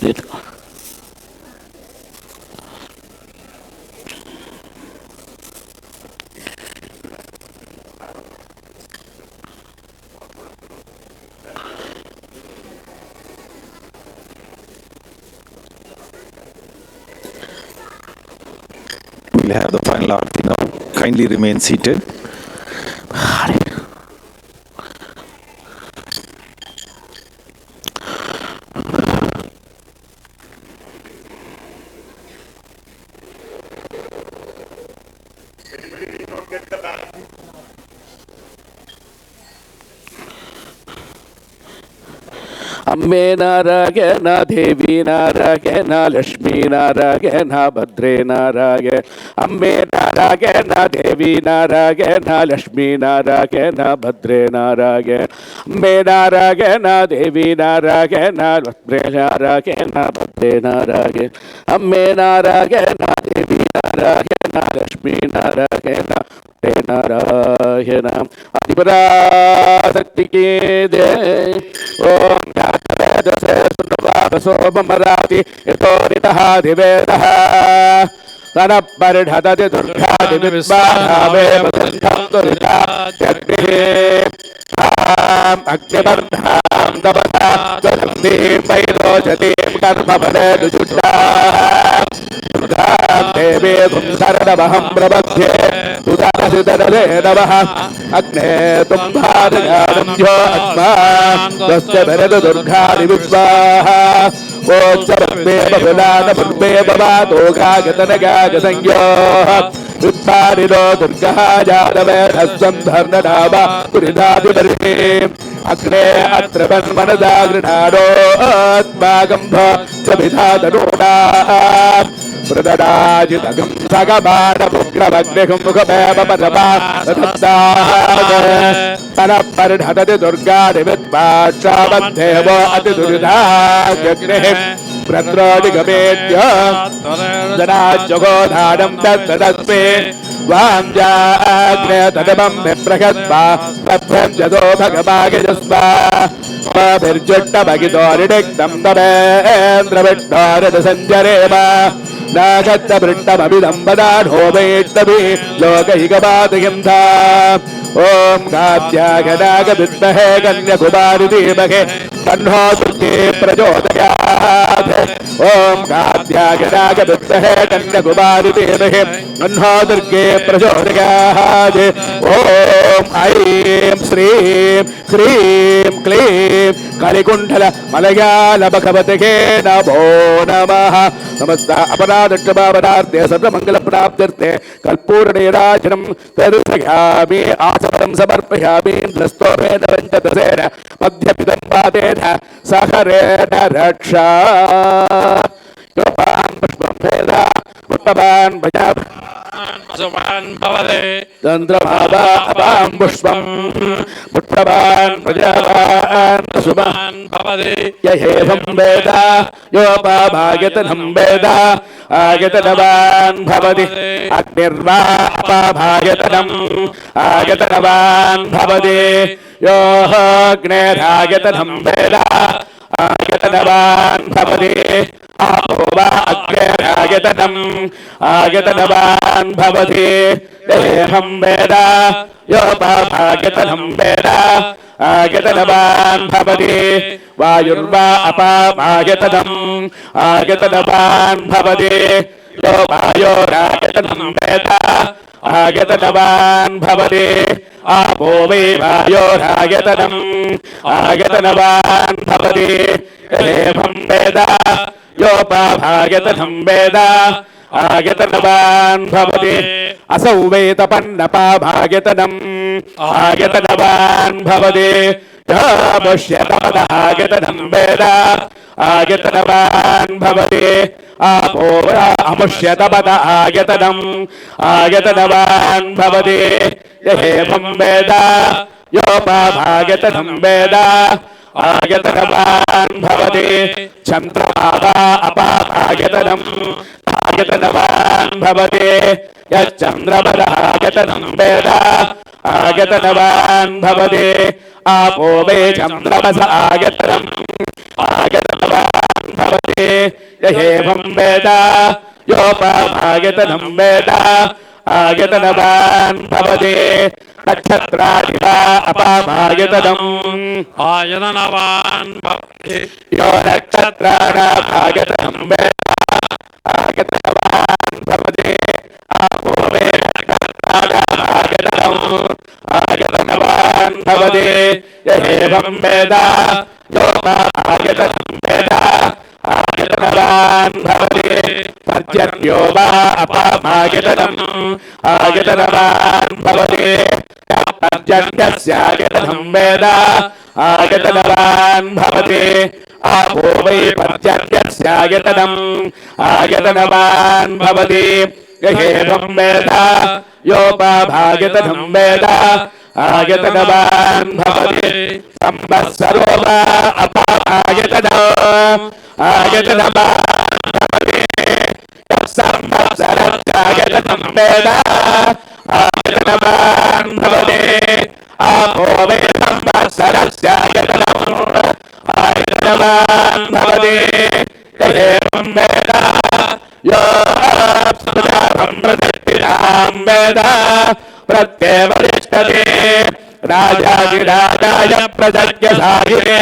We'll have the final arti now. Kindly remain seated. Ambe Narayan देवी नारायण लक्ष्मी नारायण भद्रे नारायण अम्बे नारायण देवी नारायण लक्ष्मी नारायण भद्रे नारायण अम्बे नारायण देवी नारायण भद्रे नारायण भद्रे नारायण अम्बे नारायण देवी नारायण लक्ष्मी नारायण भद्रे नारायण आदिपराशक्ति के दे ओम सोमराति यतोरितः दिवेदः तनपरिढदति दुर्गादि विद्वाहावे वसन्तुरिताग्निः अग्निवर्धां तपसा ज्वलन्तीं वैरोचतीं कर्मफले दुजुष्टाः दुर्गां देवीं शरणमहं प्रपद्ये उदासितरले नमः अग्ने तुम्भारयानं यो अस्मान् स्वस्य भरतु दुर्गादि विद्वाहा ओच्चरम्मे बहुलान पुर्मे भवादोगागतनगागसंयोः उत्पादिनो दुर्गः जातवेधस्वं धर्मनामा पुरिधादिपर्हे अग्ने अत्र वन्मनसा गृहाणो अस्माकं प्रभिधातनूनाः प्रददाजितगं सगमानमुग्रमग्निहं मुखमेव परमादत्ताः तनपरिढदति दुर्गादिविद्वाक्षामद्धेवो अतिदुरिधाग्निः प्रत्रोडिगमेद्य जनाज्जगोधानं तत्तदस्मे वाञ्जाग्ने तदमं विप्रहस्मा पभ्यं जदो भगवागिजस्मा स्वाभिर्जुट्टमगितोरिडिक्तं तमेन्द्रविष्णोरिदसञ्जरेम नागत्तवृट्टमभिदं वदाढोमेष्टभि लोकैकपातयं धा ओम गात्यागनागविद्महे कन्याकुमारी धीमहि तन्नो दुर्गे प्रचोदयात् ओम गात्यागनागविद्महे कन्याकुमारी धीमहि तन्नो दुर्गे प्रचोदयात् ओम ऐं श्रीं ह्रीं क्लीं कलिकुण्डल मलयाल भगवते नमो नमः समस्त अपराधक्षमापरार्थे सर्वमङ्गलप्राप्त्यर्थे कर्पूरनीराजनं तदर्शयामि आचमनं समर्पयामि स्तोमेन पञ्चदशेन मध्यपितं पादेन सहरेण रक्षा योपान् पुष्पं भेदा पुष्पवान् भजावान् भवते चन्द्रभावापां पुष्पं पुष्पवान् भजावान् सुमान् भवते यहेवं वेद योपाभागतनं वेद आगतनवान् भवति अग्निर्वा अपाभागतनम् आगतनवान् भवति यो अग्नेरागतनं वेद आगतनवान् भवति आपो वा अग्नेरागतनम् आगतनवान् भवति देहं वेद योपाभागतनं वेद आगतनवान् भवति वायुर्वा अपाभागतनम् आगतनवान् भवति यो वायोरागतनं वेद आगतनवान् भवति आपो वै वायोरागतनम् आगतनवान् भवति एवं वेद योपाभागतनं वेद आगतनवान् भवति असौ वै तपन्नपाभागतनम् आगतनवान् भवति पश्यतपदागतनं वेद आगतनवान् भवति आपो अमुष्यतपद आगतनम् आगतनवान् भवति एवं वेद योपाभागतनं वेद आगतनवान् भवति चन्द्रमावा अपाभागतनम् आगतनवान् भवति यच्चन्द्रपदागतनं वेद आगतनवान् भवति आपो वै चन्द्रमस आगतनम् आगतनवान् भवति य एवं वेद योपमायतनं वेद आयतनवान् भवति नक्षत्राणि वा अपामायतनम् आयतनवान् भवति यो नक्षत्राणाम् आयतनं वेद आयतनवान् भवति आपो वे नक्षत्राणाम् आयतनवान् भवति य एवं वेद योपमायतनं वेद आयतनवान् भवति पर्जन्यो वा अपामायतनम् आयतनवान् भवति पर्जन्यस्यायतनं वेद आयतनवान् भवति आपो वै पर्जन्यस्यायतनम् आयतनवान् भवति य एवं वेद योपमायतनं वेद आयतनवान् भवति संवत्सरो वा अपामायतनम् आयतनवान् भवति संवत्सरस्यायतनं वेद आयतनवान् भवति आपो वै संवत्सरस्यायतनम् आयतनवान् भवति य एवं वेद यो प्रतिष्ठितां वेद प्रत्यवतिष्ठते राजाधिराजाय प्रसज्ञसायिने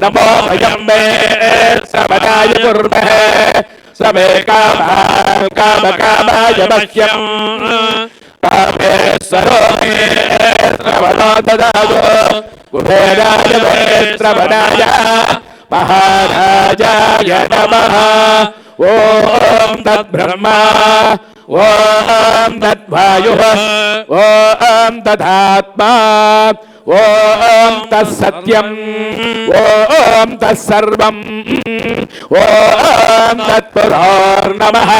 नमो वयं मे श्रवणाय कुर्महे समे कामकामाय मह्यम् कामेश्वरो मे श्रवणो ददातु कुबेराय मे श्रवणाय महाराजाय नमः ॐ तद्ब्रह्मा ॐ तद्वायुः ॐ तदात्मा ॐ तत्सत्यम् ॐ तत्सर्वम् ॐ तत्पुरोर्नमः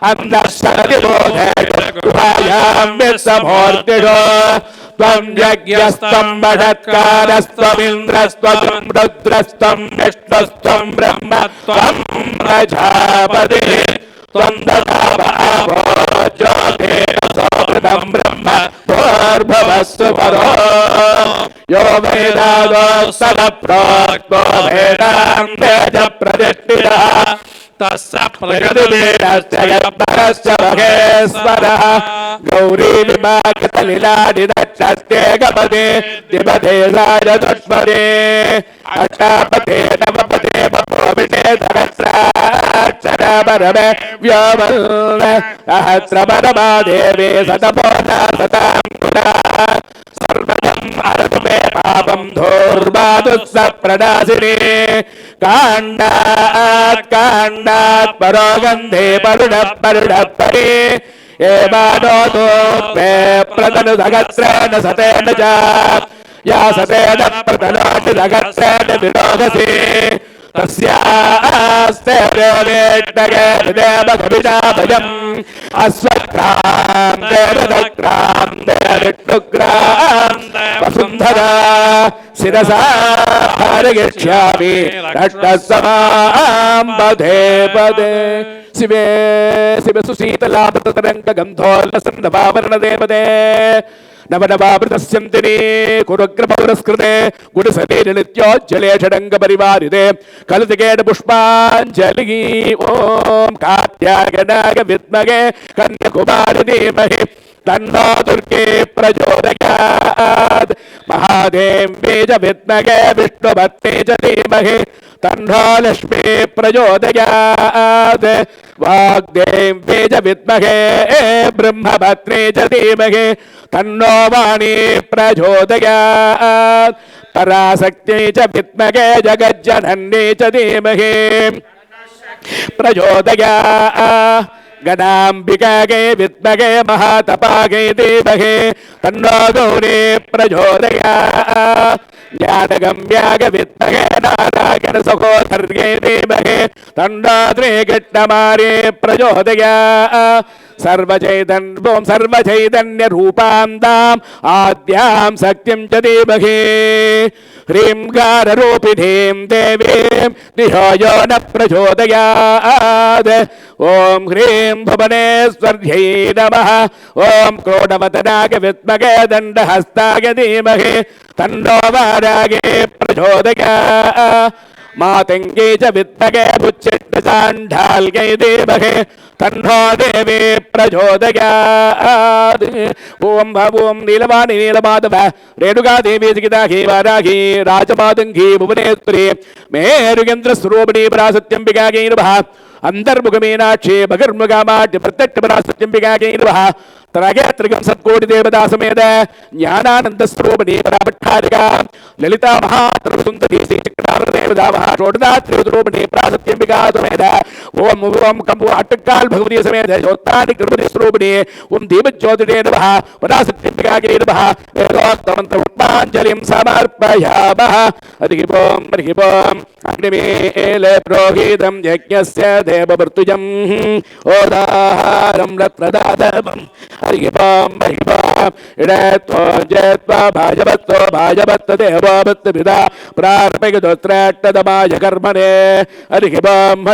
अन्तःशक्तिबोधेषुभायां विश्वमूर्तिषु त्वं यज्ञस्त्वं वषत्कारस्त्वमिन्द्रस्त्वं रुद्रस्त्वं विष्णुस्त्वं ब्रह्म त्वं प्रजापतिः त्वं ददावो ज्योतिरसोऽमृतं ब्रह्म भूर्भुवस्सु परो यो वेदादो सदप्रोक्तो वेदां वेद प्रतिष्ठितः तस्य प्रकृतिवेदस्य यत्परस्य महेश्वरः गौरीविभागतलिलादिदक्षस्ते गपदे दिपदे सायचतुष्पदे अष्टापदे नवपदे बभूविषे सहस्राक्षरपरमे व्योमन् सहस्रपरमा देवे शतपोना शतां गुणा सर्वदम् अरतु मे पापं धूर्वादुःसप्रणाशिने काण्डात् परो गन्धे परुणः परे एवानोतो मे प्रतनु सहस्रेण शतेन च या शतेन प्रतनोति सहस्रेण विनोदसि तस्यास्ते प्रेमेष्टगे देवकविता भजम् अश्वक्रान्ते रथक्रान्ते विष्णुक्रान्ते वसुन्धरा शिरसा हरिष्यामि रष्टसमां पदे पदे शिवे शिव सुशीतलामृततरङ्गगन्धोल्लसन्नभावरणदेवदे नवनवावृतस्यन्तिनी कुरुग्रपौरस्कृते गुणसतेन नित्योज्जले षडङ्गपरिवारिते कलतिकेन पुष्पाञ्जलिः ॐ कात्यायनाय विद्महे कन्याकुमारि धीमहि तन्नो दुर्गे प्रचोदयात् महादेव्यै च विद्महे विष्णुपत्न्यै च धीमहि तन्नो लक्ष्मी प्रचोदयात् वाग्देव्यै च विद्महे ब्रह्मपत्न्यै च धीमहि तन्नो वाणी प्रचोदयात् पराशक्त्यै च विद्महे जगज्जनन्यै च धीमहि प्रचोदयात् गणाम्बिकायै विद्महे महातपायै धीमहि तन्नो गौरी प्रचोदयात् ज्ञानगम्याय विद्महे नारायणसहोदर्यै धीमहि तन्नो श्रीकृष्णमारी प्रचोदयात् सर्वचैतन्यरूपां ताम् आद्यां शक्तिं च धीमहि ह्रींकाररूपिणीं देवीं धियो यो न प्रचोदयात् ॐ ह्रीं भुवनेश्वर्यै नमः ॐ क्रोडवदनाय विद्महे दण्डहस्ताय धीमहि तन्नो वाराये प्रचोदयात् मातंगे च विद्महे बुच्चिट्टचाण्डाल्यै देवहे तन्नो देवी प्रचोदयात्। ओम भवोम नीलवाणी नीलमाधव रेणुका देवी जिगिता वाराही राजमातंगी भुवनेश्वरी मेरुगेन्द्र स्वरूपिणी परासत्यंबिका नमः। अंतर्मुखमीनाक्षी बहिर्मुखमाढ्य प्रत्यक्ष परासत्यंबिका नमः। त्रयत्रिगं सत्कोटि देवता समेत ज्ञानानंद स्वरूपिणी पराभट्टारिका ललिता महात्रिपुरसुंदरी श्रीचक्रार देवता महाषोडदा त्रिपुररूपिणी परासत्यंबिका समेत ओम ओम कंबु अट्टकाल भगवती समेत ज्योतानि कृपति स्वरूपिणी ओम दीपज्योतिषे नमः परासत्यंबिका नमः। वेदोक्तमन्त्र पुष्पाञ्जलिं समर्पयामः। हरिः ओम अग्निमीले पुरोहितं यज्ञस्य देवभर्तुजम् ओदाहारं रत्नदातवम्। हरिः ओम इडत्वा जत्वा भाजवत्तो देववत्त पिता प्रार्पयदोत्रट्टदमाय कर्मणे। हरिः ओम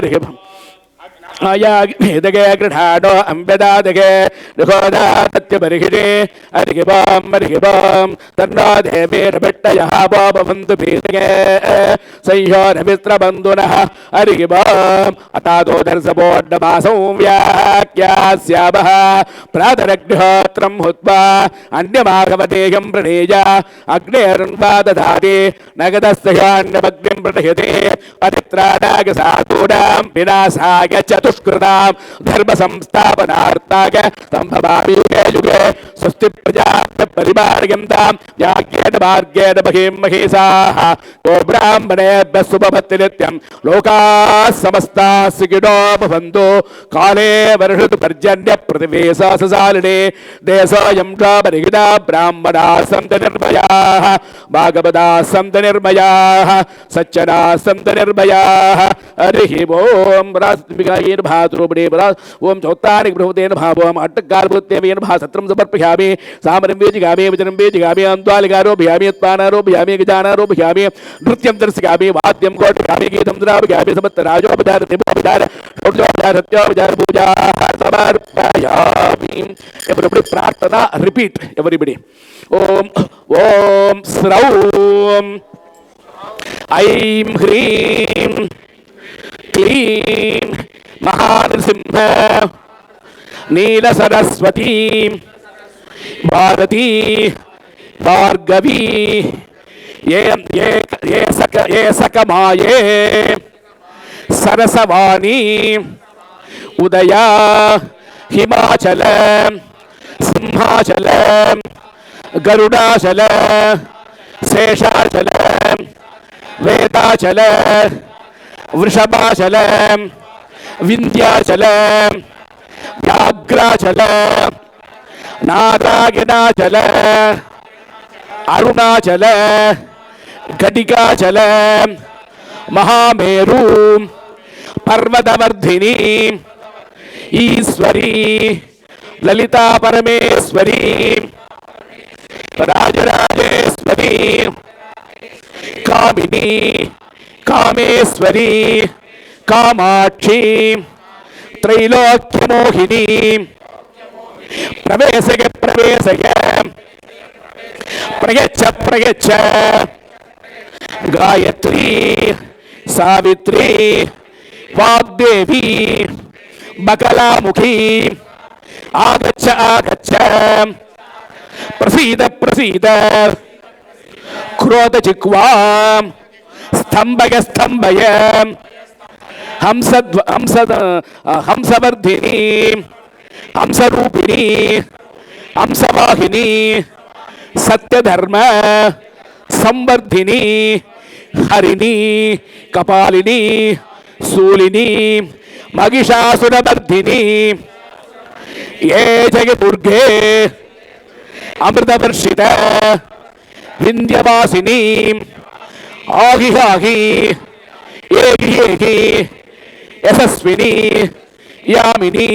आयादगे गृहाणो अंबेदादगे निहोदात्य बर्हिणे। हरिः ओम तन्नो देवीर्भिट्टयः भवन्तु भीतगे संयोरमित्रबन्धुनः। हरिः ओम अतादो दर्शपोड्डमासं व्याख्यास्यामः। प्रातरग्निहोत्रं हुत्वा अन्यमाघवदेयं प्रणीय अग्नेरुन्वा दधाति नगदस्तयान्यमग्निं प्रणयते परित्राणागसातूनां विनाशाय चतुष्कृतां धर्म संस्थापनार्थाय संभवामि युगे युगे। स्वस्ति प्रजाभ्यः परिपालयन्तां याज्ञेन मार्गेण महीं महीषाः। ओ ब्राह्मणेभ्यः शुभमस्तु नित्यं लोकाः समस्ताः सुखिनो भवन्तु। काले वर्षतु पर्जन्य पृथिवी ससालिनी देशोऽयं परिहिता ब्राह्मणाः सन्तु निर्भयाः भागवताः सन्तु निर्भयाः सज्जनाः सन्तु निर्भयाः। हरिः ओम भातृरूपिणे ओम चौत्तानि प्रभुतेन भावोम अट्टकालभूतेन भासत्रं समर्पयामि। सामरं वेजिगामि वचनं वेजिगामि अन्त्वालिकारोपयामि त्वानारोपयामि गजानारोपयामि नृत्यं दर्शयामि वाद्यं कोटयामि गीतं द्रावयामि समस्तराजोपचार देवोपचार षोडशोपचार सत्योपचार पूजा समर्पयामि। एवरीबडी प्रार्थना रिपीट एवरीबडी ओम ओम स्रौम ऐं ह्रीं क्लीं महानृसिंह नीलसरस्वती भारती भार्गवी ये सकमाये सरसवाणी उदया हिमाचल सिंहाचल गरुडाचल शेषाचल वेदाचल वृषभाचल विंध्याचल व्याघ्राचल नारायणाचल अरुणाचल घटिकाचल महामेरु पर्वतवर्धिनी ईश्वरी ललिता परमेश्वरी राजराजेश्वरी कामिनी कामेश्वरी कामाक्षी त्रैलोक्यमोहिनी प्रवेशय प्रवेशय प्रयच्छ प्रयच्छ गायत्री सावित्री वाग्देवी बकलामुखी आगच्छ आगच्छ प्रसीद प्रसीद क्रोधजिह्वा स्तंभय स्तंभय हंसवर्धिनी हंसरूपिणी हंसवाहिनी सत्यधर्म संवर्धिनी हरिणी कपालिनी शूलिनी महिषासुरवर्धिनी ये जगदुर्गे अमृतवर्षित विंध्यवासिनी आहि आहि एहि एहि यशस्विनी यामिनी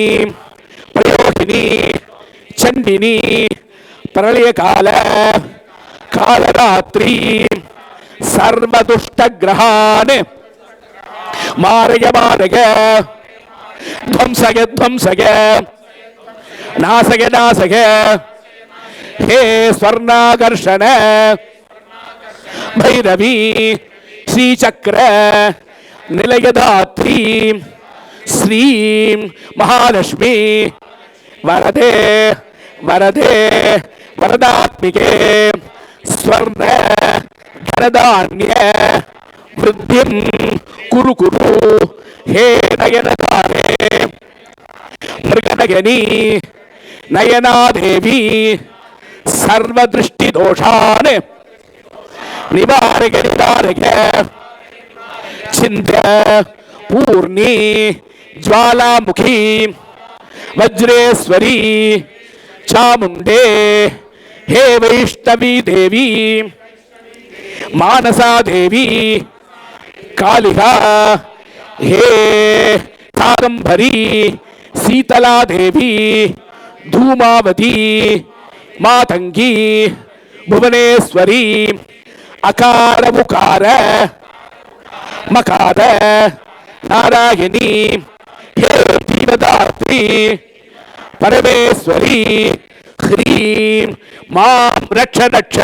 प्रयोगिनी चंडिनी प्रलयकाल कालरात्रि सर्वदुष्टग्रहान् मारय मारय ध्वंसय ध्वंसय नासय नासय हे स्वर्णाकर्षण भैरवी श्रीचक्र निलयदात्री श्रीं महालक्ष्मी वरदे वरदे वरदात्मिके स्वर्ण धनधान्य वृद्धिं कुरु कुरु हे नयनदारे मृगनयनी नयना देवी सर्वदृष्टि दोषान् निवारक निवारक चिंद्र पूर्णी ज्वालामुखी वज्रेश्वरी चामुंडे हे वैष्णवी देवी मानसा देवी कालिका हे कादंबरी शीतला देवी धूमावती मातंगी भुवनेश्वरी अकार मुकार मकार नारायणी हे जीवदात्री परमेश्वरी ह्रीं मां रक्ष रक्ष